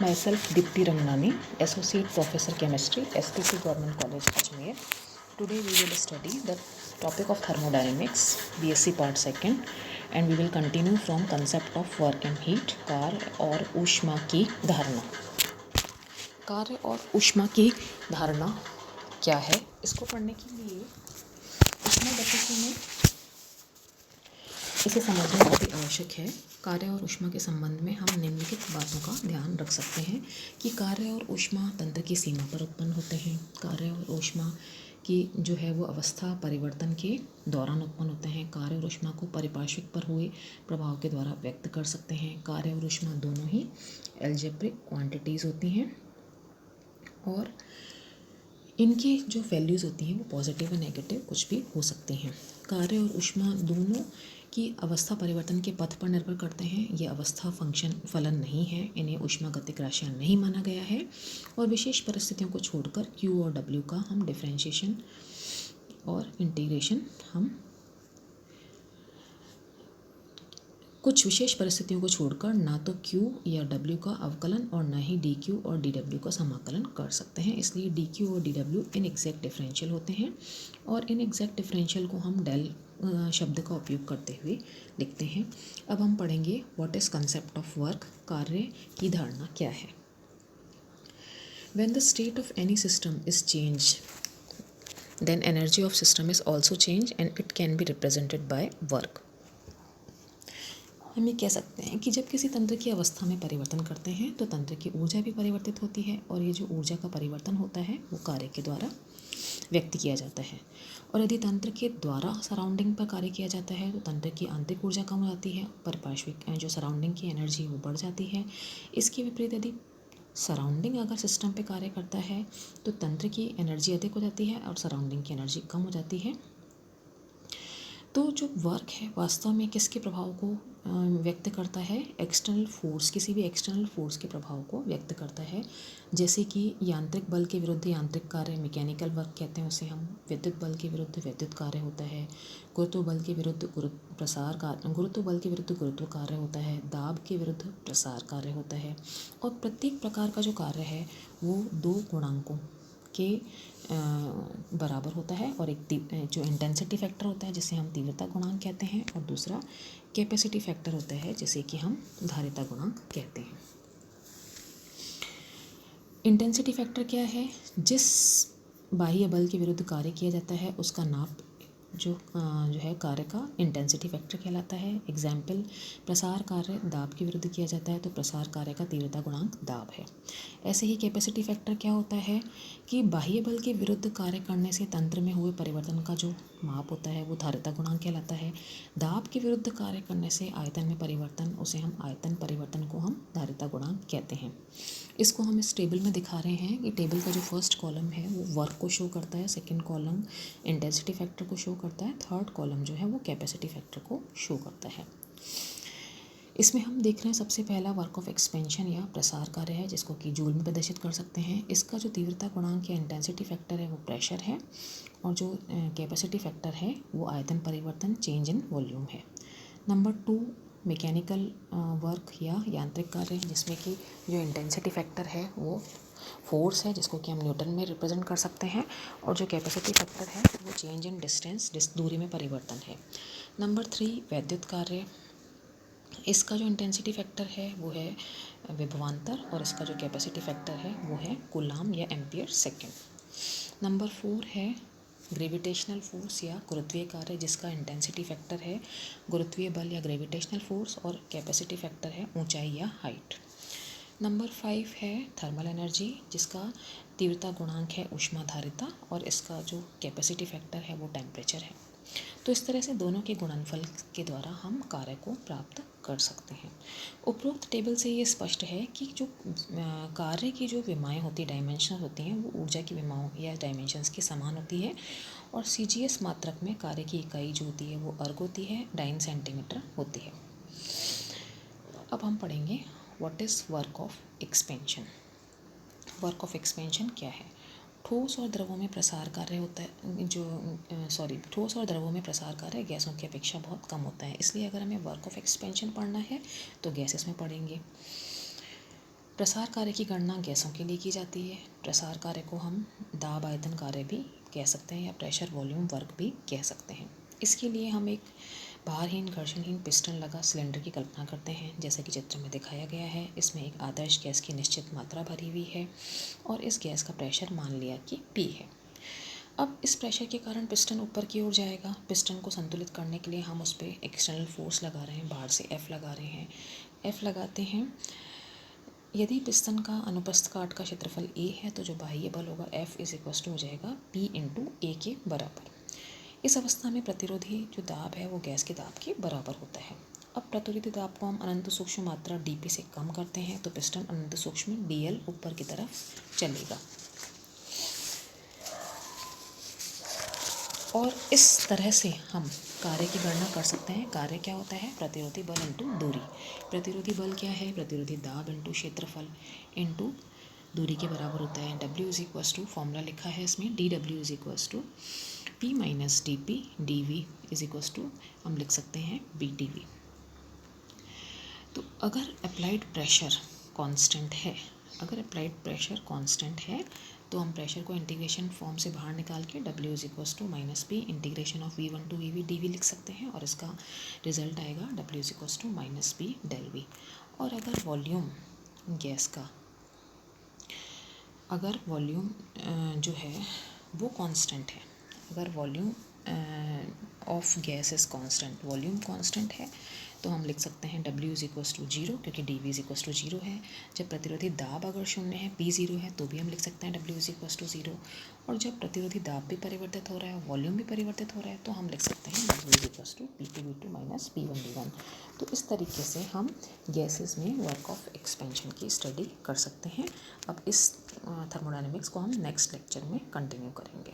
Myself Dipti Ramnani, Associate Professor Chemistry, STC Government College, Ajmer. Today we will study the topic of thermodynamics, BSc Part 2nd, and we will continue from concept of work and heat, कार्य और ऊष्मा की धारणा। कार्य और ऊष्मा की धारणा क्या है? इसको पढ़ने के लिए ऊष्मागतिकी में इसे समझना बहुत ही आवश्यक है। कार्य और ऊष्मा के संबंध में हम निम्नलिखित बातों का ध्यान रख सकते हैं कि कार्य और ऊष्मा तंत्र की सीमा पर उत्पन्न होते हैं। कार्य और ऊष्मा की जो है वो अवस्था परिवर्तन के दौरान उत्पन्न होते हैं। कार्य और ऊष्मा को परिपार्श्विक पर हुए प्रभाव के द्वारा व्यक्त कर सकते हैं। कार्य और ऊष्मा दोनों ही एल्जेब्रिक क्वांटिटीज़ होती हैं और इनकी जो वैल्यूज़ होती हैं वो पॉजिटिव और नेगेटिव कुछ भी हो सकती हैं। कार्य और ऊष्मा दोनों की अवस्था परिवर्तन के पथ पर निर्भर करते हैं। ये अवस्था फलन नहीं है, इन्हें ऊष्मागतिक राशियाँ नहीं माना गया है और विशेष परिस्थितियों को छोड़कर Q और W का हम डिफरेंशिएशन और इंटीग्रेशन कुछ विशेष परिस्थितियों को छोड़कर ना तो Q या W का अवकलन और ना ही dQ और dW का समाकलन कर सकते हैं। इसलिए dQ और dW इनएग्जैक्ट डिफरेंशियल होते हैं और इनएग्जैक्ट डिफरेंशियल को हम डेल शब्द का उपयोग करते हुए लिखते हैं। अब हम पढ़ेंगे what is concept of work, कार्य की धारणा क्या है। When the state of any system is changed, then energy of system is also changed and it can be represented by work. हम ये कह सकते हैं कि जब किसी तंत्र की अवस्था में परिवर्तन करते हैं तो तंत्र की ऊर्जा भी परिवर्तित होती है और ये जो ऊर्जा का परिवर्तन होता है वो कार्य के द्वारा व्यक्त किया जाता है। और यदि तंत्र के द्वारा सराउंडिंग पर कार्य किया जाता है तो तंत्र की आंतरिक ऊर्जा कम हो जाती है, परिपार्श्विक जो सराउंडिंग की एनर्जी वो बढ़ जाती है। इसके विपरीत यदि सराउंडिंग अगर सिस्टम पे कार्य करता है तो तंत्र की एनर्जी अधिक हो जाती है और सराउंडिंग की एनर्जी कम हो जाती है। तो जो वर्क है वास्तव में किसके प्रभाव को व्यक्त करता है? एक्सटर्नल फोर्स, किसी भी एक्सटर्नल फोर्स के प्रभाव को व्यक्त करता है। जैसे कि यांत्रिक बल के विरुद्ध यांत्रिक कार्य मैकेनिकल वर्क कहते हैं उसे हम। विद्युत बल के विरुद्ध विद्युत कार्य होता है। गुरुत्व बल के विरुद्ध गुरुत्व बल के विरुद्ध गुरुत्व कार्य होता है। दाब के विरुद्ध प्रसार कार्य होता है। और प्रत्येक प्रकार का जो कार्य है वो दो गुणांकों के बराबर होता है और एक जो इंटेंसिटी फैक्टर होता है जिसे हम तीव्रता गुणांक कहते हैं और दूसरा कैपेसिटी फैक्टर होता है जिसे कि हम धारिता गुणांक कहते हैं। इंटेंसिटी फैक्टर क्या है? जिस बाह्य बल के विरुद्ध कार्य किया जाता है उसका नाप जो है कार्य का इंटेंसिटी फैक्टर कहलाता है। एग्जाम्पल, प्रसार कार्य दाब के विरुद्ध किया जाता है तो प्रसार कार्य का तीव्रता गुणांक दाब है। ऐसे ही कैपेसिटी फैक्टर क्या होता है कि बाह्य बल के विरुद्ध कार्य करने से तंत्र में हुए परिवर्तन का जो माप होता है वो धारिता गुणांक कहलाता है। दाब के विरुद्ध कार्य करने से आयतन में परिवर्तन, उसे हम आयतन परिवर्तन को हम धारिता गुणांक कहते हैं। इसको हम इस टेबल में दिखा रहे हैं कि टेबल का जो फर्स्ट कॉलम है वो वर्क को शो करता है, सेकंड कॉलम इंटेंसिटी फैक्टर को शो करता है, थर्ड कॉलम जो है वो कैपेसिटी फैक्टर को शो करता है। इसमें हम देख रहे हैं सबसे पहला वर्क ऑफ एक्सपेंशन या प्रसार कार्य है जिसको कि जूल में प्रदर्शित कर सकते हैं। इसका जो तीव्रता गुणांक या इंटेंसिटी फैक्टर है वो प्रेशर है और जो कैपेसिटी फैक्टर है वो आयतन परिवर्तन चेंज इन वॉल्यूम है। नंबर 2 मैकेनिकल वर्क या यांत्रिक कार्य है जिसमें कि जो इंटेंसिटी फैक्टर है वो फोर्स है जिसको कि हम न्यूटन में रिप्रेजेंट कर सकते हैं और जो कैपेसिटी फैक्टर है वो चेंज इन डिस्टेंस, दूरी में परिवर्तन है। नंबर 3 वैद्युत कार्य, इसका जो इंटेंसिटी फैक्टर है वो है विभवांतर और इसका जो कैपेसिटी फैक्टर है वो है कूलाम या एम्पियर सेकेंड। नंबर 4 है ग्रेविटेशनल फोर्स या गुरुत्वीय कार्य जिसका इंटेंसिटी फैक्टर है गुरुत्वीय बल या ग्रेविटेशनल फोर्स और कैपेसिटी फैक्टर है ऊंचाई या हाइट। नंबर 5 है थर्मल एनर्जी जिसका तीव्रता गुणांक है ऊष्माधारिता और इसका जो कैपेसिटी फैक्टर है वो टेम्परेचर है। तो इस तरह से दोनों के गुणनफल के द्वारा हम कार्य को प्राप्त कर सकते हैं। उपरोक्त टेबल से ये स्पष्ट है कि जो कार्य की जो विमाएँ होती है, डायमेंशन होती हैं, वो ऊर्जा की विमाओं या डायमेंशंस के समान होती है और CGS मात्रक में कार्य की इकाई जो होती है वो अर्ग होती है, डाइन सेंटीमीटर होती है। अब हम पढ़ेंगे what is work of expansion. Work of expansion क्या है? ठोस और द्रवों में प्रसार कार्य होता है ठोस और द्रवों में प्रसार कार्य गैसों की अपेक्षा बहुत कम होता है। इसलिए अगर हमें वर्क ऑफ एक्सपेंशन पढ़ना है तो गैसेस में पढ़ेंगे। प्रसार कार्य की गणना गैसों के लिए की जाती है। प्रसार कार्य को हम दाब आयतन कार्य भी कह सकते हैं या प्रेशर वॉल्यूम वर्क भी कह सकते हैं। इसके लिए हम एक भारहीन घर्षणहीन पिस्टन लगा सिलेंडर की कल्पना करते हैं, जैसा कि चित्र में दिखाया गया है। इसमें एक आदर्श गैस की निश्चित मात्रा भरी हुई है और इस गैस का प्रेशर मान लिया कि P है। अब इस प्रेशर के कारण पिस्टन ऊपर की ओर जाएगा। पिस्टन को संतुलित करने के लिए हम उस पर एक्सटर्नल फोर्स लगा रहे हैं, बाहर से F लगा रहे हैं। F लगाते हैं। यदि पिस्टन का अनुप्रस्थ काट का क्षेत्रफल A है तो जो बाह्य बल होगा F = हो जाएगा P × A के बराबर। इस अवस्था में प्रतिरोधी जो दाब है वो गैस के दाब के बराबर होता है। अब प्रतिरोधी दाब को हम अनंत सूक्ष्म मात्रा dP से कम करते हैं तो पिस्टन अनंत सूक्ष्म dl ऊपर की तरफ चलेगा। और इस तरह से हम कार्य की गणना कर सकते हैं। कार्य क्या होता है? प्रतिरोधी बल इंटू दूरी। प्रतिरोधी बल क्या है? प्रतिरोधी दाब इंटू क्षेत्रफल इंटू दूरी के बराबर होता है। W फॉर्मूला लिखा है इसमें, dW = P - dP, dV = हम लिख सकते हैं BdV। तो अगर अप्लाइड प्रेशर कांस्टेंट है तो हम प्रेशर को इंटीग्रेशन फॉर्म से बाहर निकाल के W = -P ∫ V1 to VV dV लिख सकते हैं और इसका रिजल्ट आएगा W = -P ∇V। और अगर वॉल्यूम गैस का जो है वो कांस्टेंट है, अगर volume of gas is constant, volume constant है, तो हम लिख सकते हैं W = 0 क्योंकि dV = 0 है। जब प्रतिरोधी दाब अगर 0 है, P 0 है, तो भी हम लिख सकते हैं W = 0। और जब प्रतिरोधी दाब भी परिवर्तित हो रहा है, वॉल्यूम भी परिवर्तित हो रहा है, तो हम लिख सकते हैं W = P2V2 - P1V1। तो इस तरीके से हम गैसेस में वर्क ऑफ एक्सपेंशन की स्टडी कर सकते हैं। अब इस थर्मोडायनेमिक्स को हम नेक्स्ट लेक्चर में कंटिन्यू करेंगे।